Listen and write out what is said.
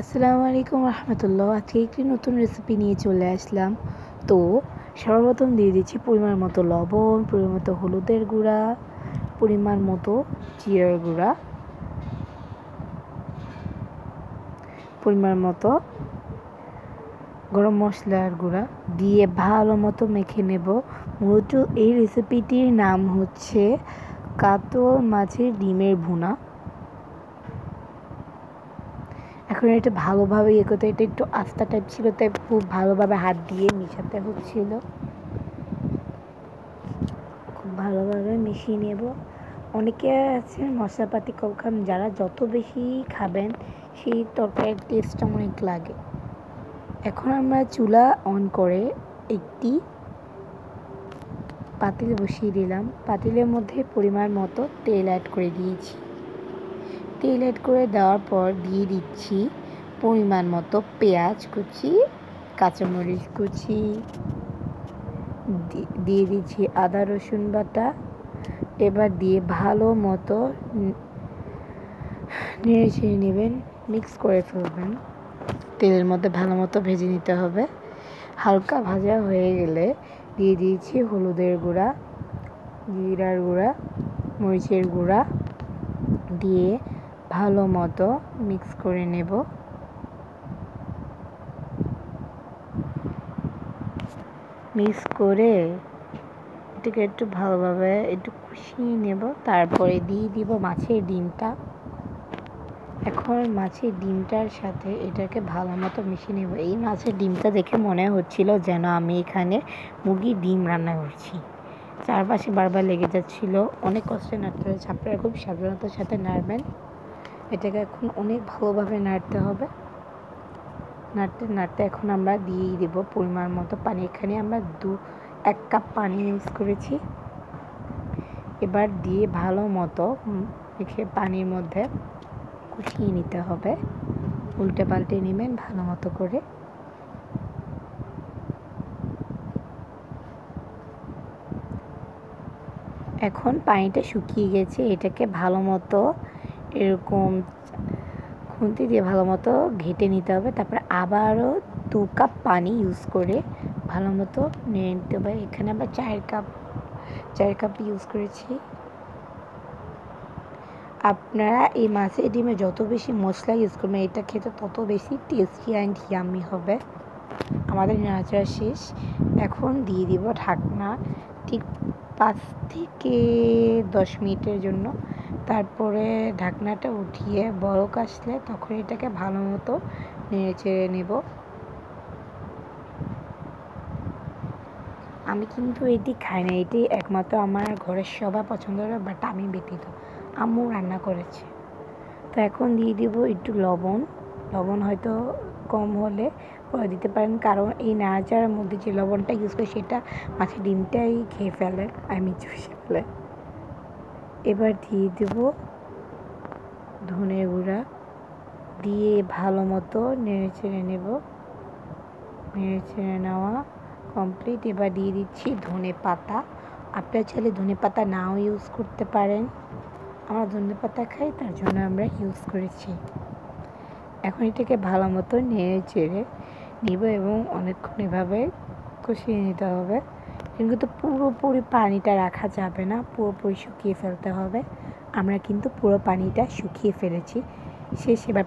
আসসালামু আলাইকুম রহমতুল্লাহ। আজকে একটি নতুন রেসিপি নিয়ে চলে আসলাম। তো সর্বপ্রথম দিয়ে দিচ্ছি পরিমাণ মতো লবণ, পরিমাণ মতো হলুদের গুঁড়া, পরিমাণ মতো জিরার গুঁড়া, পরিমাণ মতো গরম মশলার গুঁড়া দিয়ে ভালো মতো মেখে নেব। মূলত এই রেসিপিটির নাম হচ্ছে কাতল মাছের ডিমের ভুনা। এখন এটা ভালোভাবে করতে, এটা একটু আস্তা টাইপ ছিল, তাই খুব ভালোভাবে হাত দিয়ে মিশাতে হচ্ছিল। খুব ভালোভাবে মিশিয়ে নেব। অনেকে আছে মশলাপাতি কম খান, যারা যত বেশি খাবেন সেই তরকারির টেস্টটা অনেক লাগে। এখন আমরা চুলা অন করে একটি পাতিল বসিয়ে দিলাম। পাতিলের মধ্যে পরিমাণ মতো তেল অ্যাড করে দিয়েছি। তেল অ্যাড করে দেওয়ার পর দিয়ে দিচ্ছি পরিমাণ মতো পেঁয়াজ কুচি, কাঁচামরিচ কুচি, দিয়ে দিচ্ছি আদা রসুন বাটা। এবার দিয়ে ভালো মতো নেড়ে চেড়ে নেবেন, মিক্স করে ফেলবেন। তেলের মধ্যে ভালো মতো ভেজে নিতে হবে। হালকা ভাজা হয়ে গেলে দিয়ে দিয়েছি হলুদের গুঁড়া, জিরার গুঁড়া, মরিচের গুঁড়া দিয়ে ভালো মতো মিক্স করে নেব। মিক্স করে এটাকে একটু ভালোভাবে একটু কষিয়ে নেব। তারপরে দিয়ে দিব মাছের ডিমটা। এখন মাছের ডিমটার সাথে এটাকে ভালো মতো মিশিয়ে নেব। এই মাছের ডিমটা দেখে মনে হচ্ছিল যেন আমি এখানে মুরগির ডিম রান্না করছি। চারপাশে বারবার লেগে যাচ্ছিল, অনেক কষ্টে নাড়তে হয়েছে। আপনারা খুব সাবধানতার সাথে নাড়বেন। এটাকে এখন অনেক ভালোভাবে নাড়তে হবে। নাড়তে নাড়তে এখন আমরা দিয়েই দেব পরিমাণ মতো পানি। এখানে আমরা 1 কাপ পানি ইউজ করেছি। এবার দিয়ে ভালো মতো মেখে পানির মধ্যে কষিয়ে নিতে হবে। উল্টে পাল্টে নেবেন ভালো মতো করে। এখন পানিটা শুকিয়ে গেছে। এটাকে ভালো মতো এরকম খুন্তি দিয়ে ভালো মতো ঘেঁটে নিতে হবে। তারপরে আবারও 2 কাপ পানি ইউজ করে ভালো মতো নেড়ে নিতে হবে। এখানে আমরা 4 কাপ ইউজ করেছি। আপনারা এই মাছের ডিমে যত বেশি মশলা ইউজ করবেন, এটা খেতে তত বেশি টেস্টি অ্যান্ড ইয়াম্মি হবে। আমাদের নাড়াচাড়া শেষ। এখন দিয়ে দিব ঢাকনা ঠিক 5 থেকে 10 মিনিটের জন্য। তারপরে ঢাকনাটা উঠিয়ে বলক আসলে তখন এটাকে ভালো মতো নেড়ে চেড়ে নেব। আমি কিন্তু এটি খাই না, এটি একমাত্র আমার ঘরের সবাই পছন্দ করে, বাট আমি ব্যতীত। আম্মু রান্না করেছে। তো এখন দিয়ে দিব একটু লবণ। লবণ হয়তো কম হলে পরে দিতে পারেন, কারণ এই নাড়াচাড়ার মধ্যে যে লবণটা ইউজ করে সেটা মাছের ডিমটাই খেয়ে ফেলে, আমি চুষে ফেলে। এবার দিয়ে দেব ধনে গুঁড়া, দিয়ে ভালো মতো নেড়ে চেড়ে নেব। নেড়ে চেড়ে নেওয়া কমপ্লিট। এবার দিয়ে দিচ্ছি ধনে পাতা। আপনারা চাইলে ধনে পাতা নাও ইউজ করতে পারেন। আমরা ধনে পাতা খাই, তার জন্য আমরা ইউজ করেছি। এখন এটাকে ভালো মতো নেড়ে চেড়ে নিব এবং অনেকক্ষণ এভাবে কষিয়ে নিতে হবে। কিন্তু পুরোপুরি পানিটা রাখা যাবে না, পুরোপুরি শুকিয়ে ফেলতে হবে। আমরা কিন্তু পুরো পানিটা শুকিয়ে ফেলেছি। শেষ। এবার